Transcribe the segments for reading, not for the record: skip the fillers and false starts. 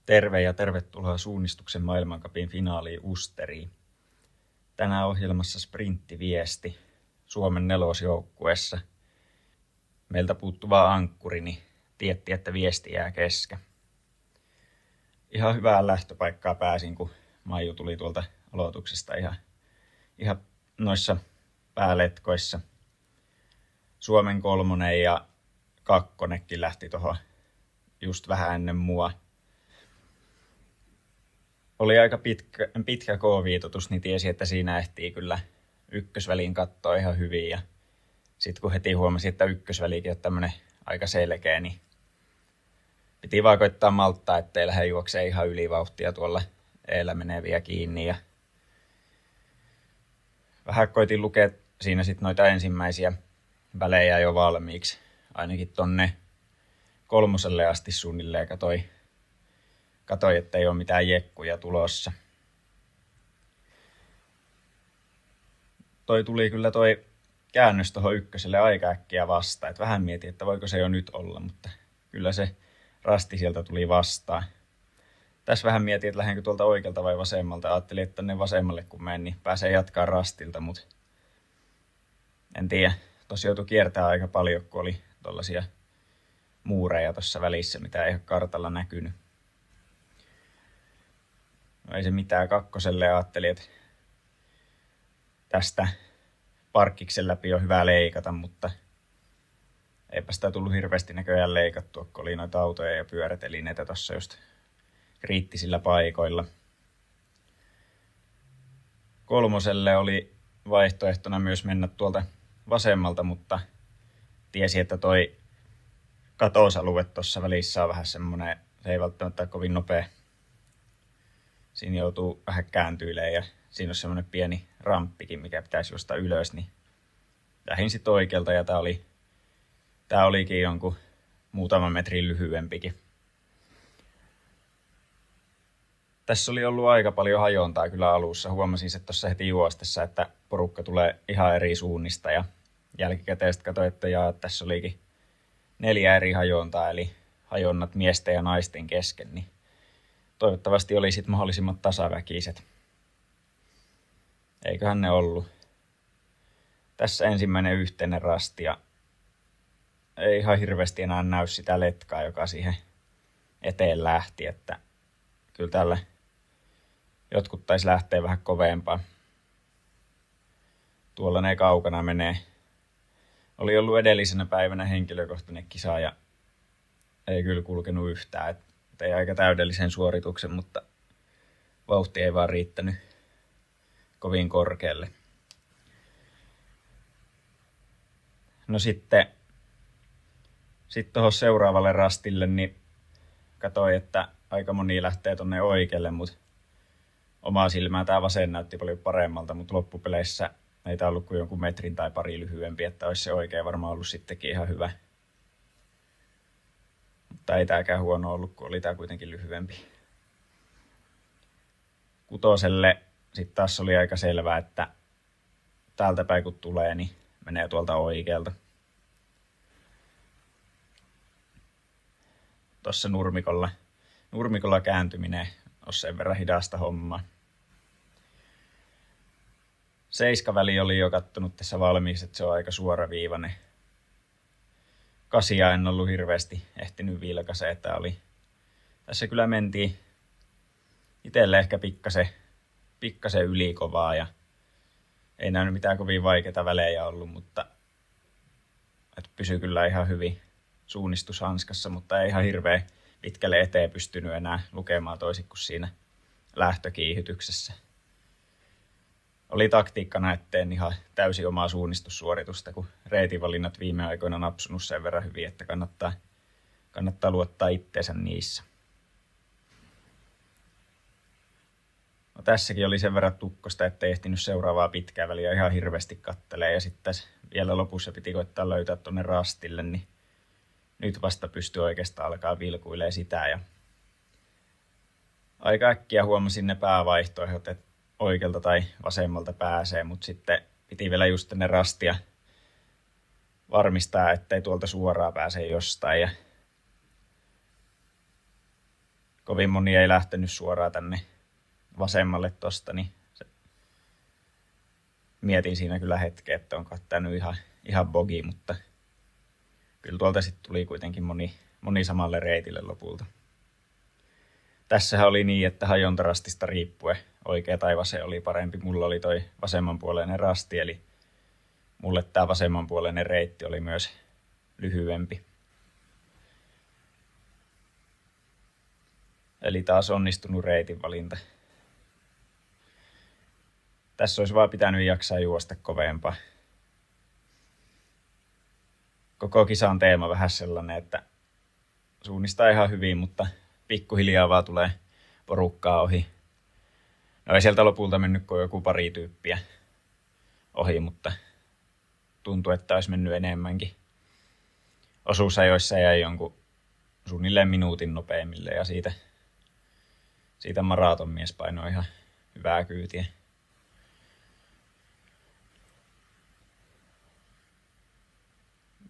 Terve ja tervetuloa Suunnistuksen maailmancupin finaaliin Usteriin. Tänään ohjelmassa sprinttiviesti Suomen nelosjoukkueessa. Meiltä puuttuva ankkuri niin tietti, että viesti jää kesken. Ihan hyvään lähtöpaikkaa pääsin, kun Maiju tuli tuolta aloituksesta ihan noissa pääletkoissa. Suomen 3 ja 2 lähti tuohon just vähän ennen mua. Oli aika pitkä K-viitotus, niin tiesi, että siinä ehtii kyllä ykkösväliin katsoa ihan hyvin. Ja sitten kun heti huomasi, että ykkösvälikin on tämmönen aika selkeä, niin piti vaan koittaa malttaa, ettei lähde juoksee ihan ylivauhtia tuolla eellä meneviä kiinni. Ja vähän koitin lukea siinä sitten noita ensimmäisiä välejä jo valmiiksi. Ainakin tonne 3 asti suunnilleen katoi, että ei ole mitään jekkuja tulossa. Tuli kyllä käännös tuohon ykköselle aika äkkiä vastaan. Et vähän mietin, että voiko se jo nyt olla, mutta kyllä se rasti sieltä tuli vastaan. Tässä vähän mietin, että lähdenkö tuolta oikealta vai vasemmalta. Ajattelin, että tänne vasemmalle kun menen, niin pääsee jatkaa rastilta, mutta en tiedä. Tossa joutui kiertämään aika paljon, kun oli tuollaisia muureja tuossa välissä, mitä ei ole kartalla näkynyt. No ei se mitään, 2 ajattelin, että tästä parkkiksen läpi on hyvä leikata, mutta eipä sitä tullut hirveästi näköjään leikattua, kun oli noita autoja ja pyörätelineitä tuossa just kriittisillä paikoilla. 3 oli vaihtoehtona myös mennä tuolta vasemmalta, mutta tiesi, että toi katosalue tuossa välissä on vähän semmoinen, se ei välttämättä ole kovin nopea. Siinä joutuu vähän kääntyilemään ja siinä on semmoinen pieni ramppikin, mikä pitäisi juosta ylös, niin lähdin sitten oikealta ja tää olikin jonkun muutaman metrin lyhyempikin. Tässä oli ollut aika paljon hajontaa kyllä alussa. Huomasin että tuossa heti juostessa, että porukka tulee ihan eri suunnista ja jälkikäteen sitten katsoin, että tässä olikin 4 eri hajontaa, eli hajonnat miesten ja naisten kesken, niin toivottavasti oli sitten mahdollisimman tasaväkiset. Eiköhän ne ollut. Tässä ensimmäinen yhteinen rasti ja ei ihan hirveästi enää näy sitä letkaa, joka siihen eteen lähti, että kyllä tällä jotkut taisi lähteä vähän kovempaa. Tuolla ne kaukana menee. Oli ollut edellisenä päivänä henkilökohtainen kisa ja ei kyllä kulkenut yhtään. Ei aika täydellisen suorituksen, mutta vauhti ei vaan riittänyt kovin korkealle. No sitten tuohon seuraavalle rastille, niin katsoin, että aika moni lähtee tonne oikealle, mutta omaa silmää tämä vasen näytti paljon paremmalta, mutta loppupeleissä ei tämä ollut kuin jonkun metrin tai pari lyhyempi, että olisi se oikea varmaan ollut sittenkin ihan hyvä. Mutta ei tääkään huono ollut, kun oli tää kuitenkin lyhyempi. 6 sitten taas oli aika selvää, että täältä päin kun tulee, niin menee tuolta oikealta. Tuossa nurmikolla kääntyminen on sen verran hidasta hommaa. 7 väli oli jo kattonut tässä valmiiksi, että se on aika suoraviivainen. 8 en ollut hirveästi ehtinyt vilkaisee. Tässä kyllä mentiin itselle ehkä pikkasen ylikovaa ja ei näynyt mitään kovin vaikeita välejä ollut, mutta pysyi kyllä ihan hyvin suunnistushanskassa, mutta ei ihan hirveän pitkälle eteen pystynyt enää lukemaan toisin kuin siinä lähtökiihytyksessä. Oli taktiikkana, etteen ihan täysin omaa suunnistussuoritusta, kun reitinvalinnat viime aikoina napsunut sen verran hyvin, että kannattaa luottaa itteensä niissä. No, tässäkin oli sen verran tukkosta, ettei ehtinyt seuraavaa pitkää väliä ihan hirveästi kattelee. Ja sitten vielä lopussa piti koittaa löytää tuonne rastille, niin nyt vasta pystyy oikeastaan alkaa vilkuilemaan sitä. Ja aika äkkiä huomasin ne päävaihtoehdot, että oikealta tai vasemmalta pääsee, mutta sitten piti vielä just tänne rastia varmistaa, ettei tuolta suoraan pääse jostain. Ja kovin moni ei lähtenyt suoraan tänne vasemmalle tosta, niin mietin siinä kyllä hetken, että onko tämä nyt ihan bogi, mutta kyllä tuolta sitten tuli kuitenkin moni samalle reitille lopulta. Tässähän oli niin, että hajontarastista riippuen oikea tai vasen oli parempi. Mulla oli toi vasemmanpuoleinen rasti, eli mulle tämä vasemmanpuoleinen reitti oli myös lyhyempi. Eli taas onnistunut reitin valinta. Tässä olisi vaan pitänyt jaksaa juosta kovempaa. Koko kisan teema vähän sellainen, että suunnistaa ihan hyvin, mutta pikkuhiljaa vaan tulee porukkaa ohi. No ei sieltä lopulta mennyt kuin joku pari tyyppiä ohi, mutta tuntui, että olisi mennyt enemmänkin. Osuusajoissa jäi jonkun suunnilleen minuutin nopeimmille ja siitä maratonmies painoi ihan hyvää kyytiä.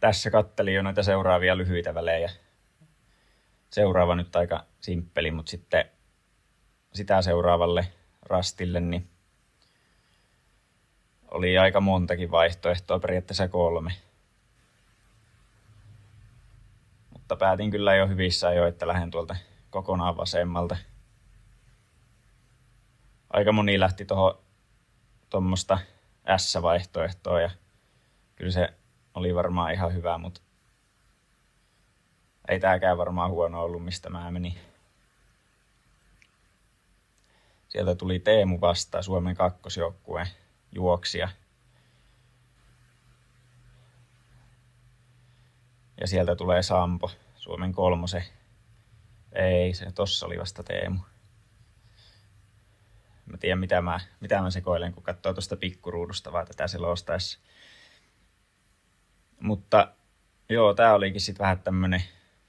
Tässä kattelin jo noita seuraavia lyhyitä välejä. Seuraava nyt aika simppeli, mutta sitten sitä seuraavalle rastille niin oli aika montakin vaihtoehtoa, periaatteessa 3. Mutta päätin kyllä jo hyvissä ajoin, että lähden tuolta kokonaan vasemmalta. Aika moni lähti tuommoista S-vaihtoehtoa ja kyllä se oli varmaan ihan hyvä, mutta ei tääkään varmaan huono ollut, mistä mä menin. Sieltä tuli Teemu vastaan, Suomen kakkosjoukkueen juoksija. Ja sieltä tulee Sampo, Suomen 3. Ei, se tossa oli vasta Teemu. Mä tiedän, mitä mä sekoilen, kun katsoo tuosta pikkuruudusta vaan tätä selostaessa. Mutta joo, tää olikin sitten vähän tämmönen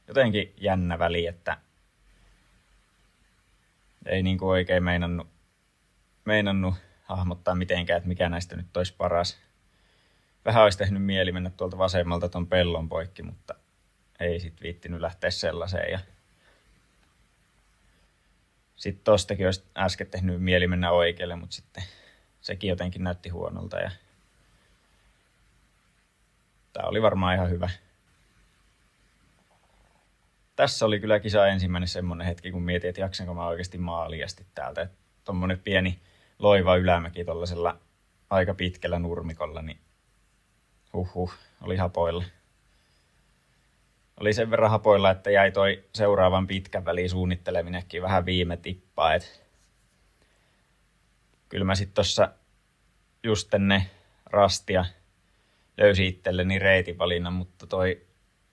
jotenkin jännä väli, että ei niinku oikein meinannut hahmottaa mitenkään, että mikä näistä nyt olisi paras. Vähän olisi tehnyt mieli mennä tuolta vasemmalta ton pellon poikki, mutta ei sit viittinyt lähteä sellaiseen. Ja sitten tostakin olisi äsken tehnyt mieli mennä oikealle, mutta sitten sekin jotenkin näytti huonolta. Ja tää oli varmaan ihan hyvä. Tässä oli kyllä kisa ensimmäinen semmonen hetki, kun mietin, että jaksanko mä oikeasti maaliin asti täältä. Että tommonen pieni loiva ylämäki tollasella aika pitkällä nurmikolla, niin oli hapoilla. Oli sen verran hapoilla, että jäi toi seuraavan pitkän väliin suunnitteleminenkin vähän viime tippaa. Kyllä mä sit tossa just ennen rastia löysin itselleni reitin valinnan, mutta toi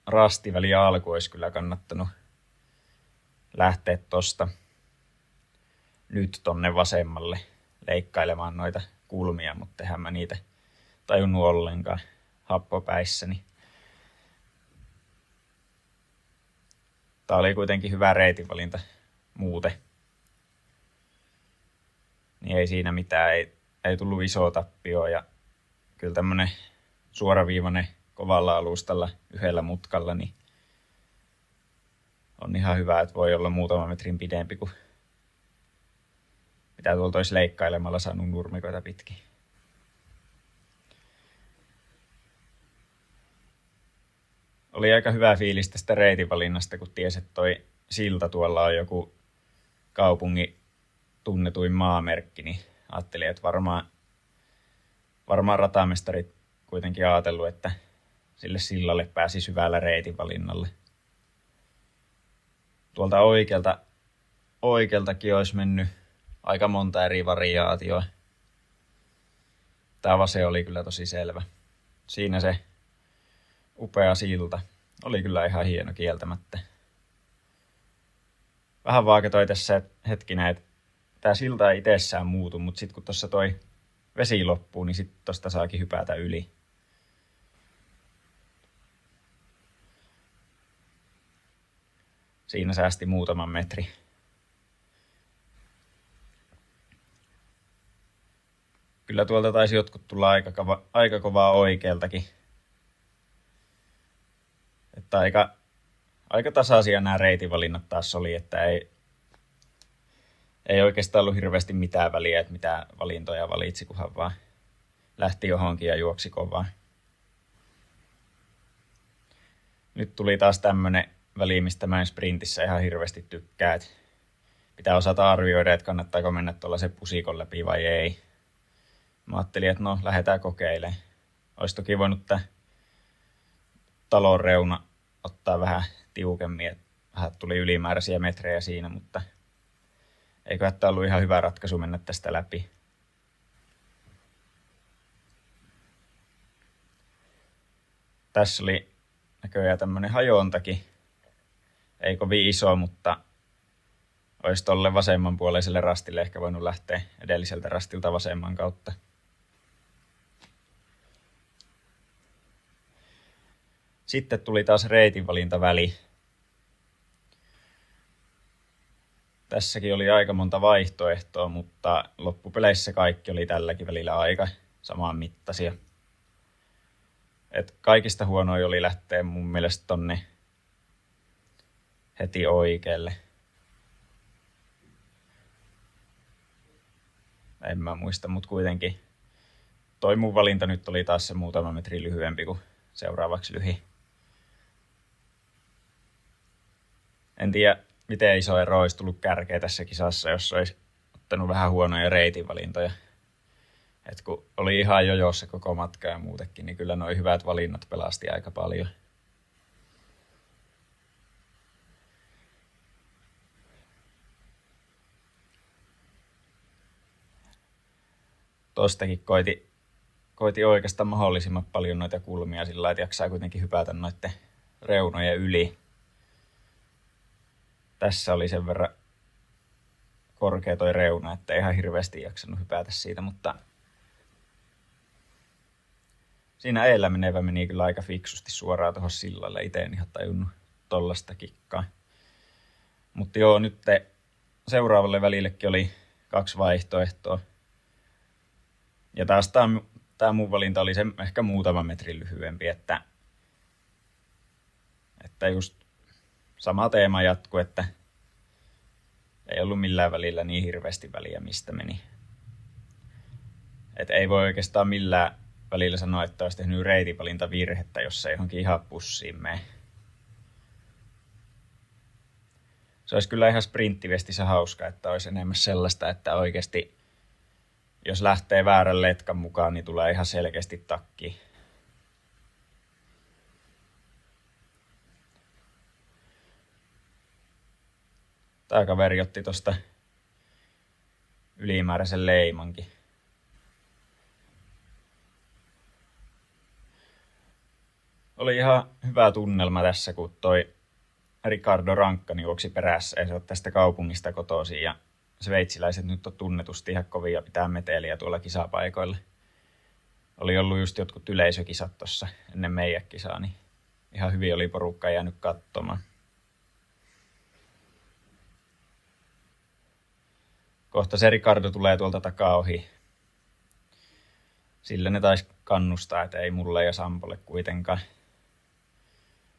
rastiväli alku olisi kyllä kannattanut lähteä tosta nyt tonne vasemmalle leikkailemaan noita kulmia, mutta eihän mä niitä tajunnut ollenkaan happopäissäni. Tää oli kuitenkin hyvä reitinvalinta muuten. Niin ei siinä mitään, ei tullut isoa tappioa ja kyllä tämmönen suoraviivainen kovalla alustalla yhdellä mutkalla, niin on ihan hyvä, että voi olla muutaman metrin pidempi kuin mitä tuolta olisi leikkailemalla saanut nurmikoita pitkin. Oli aika hyvä fiilis tästä reitinvalinnasta, kun tiesi, että toi silta tuolla on joku kaupungin tunnetuin maamerkki, niin ajattelin, että varmaan ratamestarit kuitenkin ajatellut, että sille sillalle pääsi hyvällä reitinvalinnalle. Tuolta oikealtakin olisi mennyt aika monta eri variaatioa. Tää vasen oli kyllä tosi selvä. Siinä se upea silta. Oli kyllä ihan hieno kieltämättä. Vähän vaakatoi tässä hetkinen, että tää silta ei itsessään muutu, mutta sit kun tossa toi vesi loppuu, niin sit tosta saakin hypätä yli. Siinä säästi muutaman metri. Kyllä tuolta taisi jotkut tulla aika kovaa oikealtakin. Että aika tasaisia nämä reitinvalinnat taas oli, että ei oikeastaan ollut hirveästi mitään väliä, että mitä valintoja valitsi, kunhan vaan lähti johonkin ja juoksi kovaa. Nyt tuli taas tämmönen väli, mistä mä en sprintissä ihan hirveästi tykkää. Et pitää osata arvioida, että kannattaako mennä tuollaisen pusikon läpi vai ei. Mä ajattelin, että no lähdetään kokeilemaan. Olisi toki voinut tää talon reuna ottaa vähän tiukemmin, että vähän tuli ylimääräisiä metrejä siinä, mutta eiköhän tämä ollut ihan hyvä ratkaisu mennä tästä läpi. Tässä oli näköjään tämmönen hajontakin. Ei kovin iso, mutta olisi tolle vasemmanpuoleiselle rastille ehkä voinut lähteä edelliseltä rastilta vasemman kautta. Sitten tuli taas reitinvalintaväli. Tässäkin oli aika monta vaihtoehtoa, mutta loppupeleissä kaikki oli tälläkin välillä aika saman mittaisia. Et kaikista huonoin oli lähteä mun mielestä tonne heti oikealle. En mä muista, mutta kuitenkin toi mun valinta nyt oli taas se muutama metri lyhyempi kuin seuraavaksi lyhi. En tiedä, miten iso ero olisi tullut kärkeä tässä kisassa, jos olisi ottanut vähän huonoja reitinvalintoja. Et kun oli ihan jojossa koko matka ja muutenkin, niin kyllä nuo hyvät valinnat pelasti aika paljon. Tostakin koiti oikeastaan mahdollisimman paljon noita kulmia sillä lailla, että jaksaa kuitenkin hypätä noiden reunojen yli. Tässä oli sen verran korkea toi reuna, että ei ihan hirveästi jaksanut hypätä siitä, mutta siinä edellä menevä meni kyllä aika fiksusti suoraan tuohon sillalle. Itse en ihan tajunnut tollasta kikkaa. Mutta joo, nyt seuraavalle välillekin oli 2 vaihtoehtoa. Ja taas tää mun valinta oli se ehkä muutaman metrin lyhyempi, että just sama teema jatkuu, että ei ollut millään välillä niin hirveästi väliä, mistä meni. Et ei voi oikeastaan millään välillä sanoa, että olisi tehnyt reitinvalintavirhettä, jos ei johonkin ihan pussiin mene. Se olisi kyllä ihan sprinttivestissä hauska, että olisi enemmän sellaista, että oikeasti jos lähtee väärän letkan mukaan, niin tulee ihan selkeästi takki. Tää kaveri otti tosta ylimääräisen leimankin. Oli ihan hyvä tunnelma tässä, kun toi Ricardo Rankka juoksi perässä. Ei se ole tästä kaupungista kotoisin ja sveitsiläiset nyt on tunnetusti ihan kovia pitää meteliä tuolla kisapaikoilla. Oli ollut just jotkut yleisökisat tossa ennen meidän kisaa, niin ihan hyvin oli porukka jäänyt katsomaan. Kohta se Ricardo tulee tuolta takaa ohi. Sillä ne taisi kannustaa, että ei mulle ja Sampolle kuitenkaan.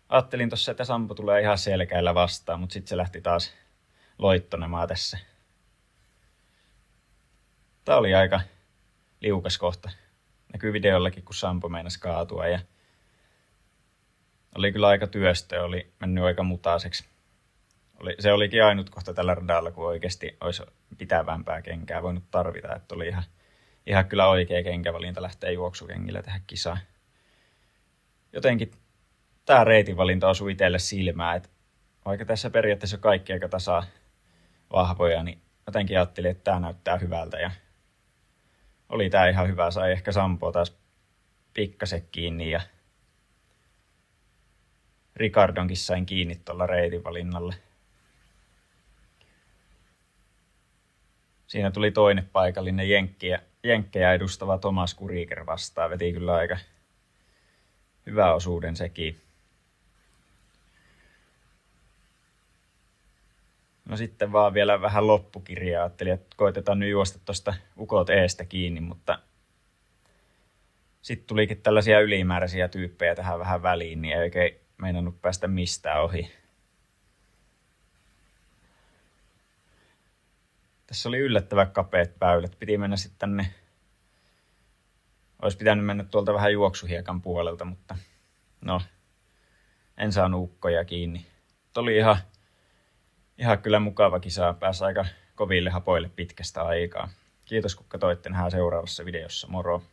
Ajattelin tossa, että Sampo tulee ihan selkäillä vastaan, mutta sitten se lähti taas loittonemaan tässä. Tää oli aika liukas kohta. Näkyy videollakin, kun Sampo meinasi kaatua ja oli kyllä aika työstö, oli mennyt aika mutaiseksi. Se olikin ainut kohta tällä radalla, kun oikeasti olisi pitävämpää kenkää voinut tarvita, että oli ihan kyllä oikea kenkävalinta lähteä juoksukengillä tähän kisaan. Jotenkin tämä reitinvalinta osui itselle silmään, että vaikka tässä periaatteessa on kaikki aika tasa vahvoja, niin jotenkin ajattelin, että tämä näyttää hyvältä ja oli tämä ihan hyvä. Sai ehkä Sampoa taas pikkasen kiinni ja Ricardonkin sain kiinni tuolla reitinvalinnalla. Siinä tuli toinen paikallinen jenkkejä edustava Thomas Kuriger vastaan. Veti kyllä aika hyvä osuuden sekin. No sitten vaan vielä vähän loppukirjaa. Ajattelin, että koitetaan nyt juosta tuosta ukot eestä kiinni, mutta sitten tulikin tällaisia ylimääräisiä tyyppejä tähän vähän väliin, niin ei oikein meinannut päästä mistään ohi. Tässä oli yllättävän kapeat väylät. Piti mennä sitten tänne. Olisi pitänyt mennä tuolta vähän juoksuhiekan puolelta, mutta no, en saanut ukkoja kiinni. Mutta oli ihan kyllä mukava kisa. Pääsi aika koville hapoille pitkästä aikaa. Kiitos kun katsoitte. Nähdään seuraavassa videossa. Moro!